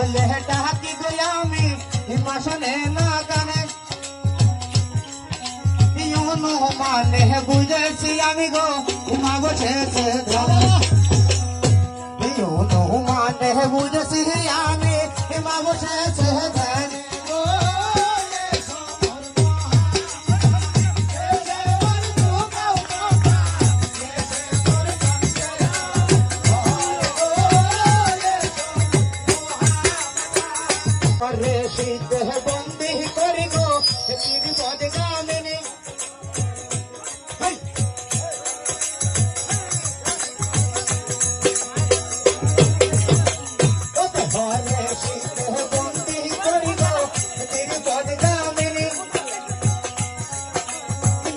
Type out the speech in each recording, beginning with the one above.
বলে ডাকি গই আমি হিমাশনে না গানে মানে বুঝেছি আমি গো ঘুমাবো শেষে মানে বুঝেছি আমি ঘুমাবো শেষে ধানে শীতে বন্দি করি গো বিপদ গামিনী বন্দি করি গো বিপদ গামিনী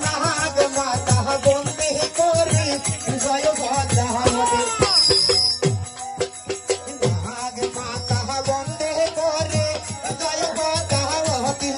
নাগ মাতা বন্দি করি জয় ভদ্রামতি নাগ মাতা বন্দি করি জয় ভদ্রামতি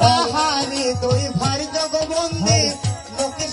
তাহারি দুই ভাই জগবন্দি লোকে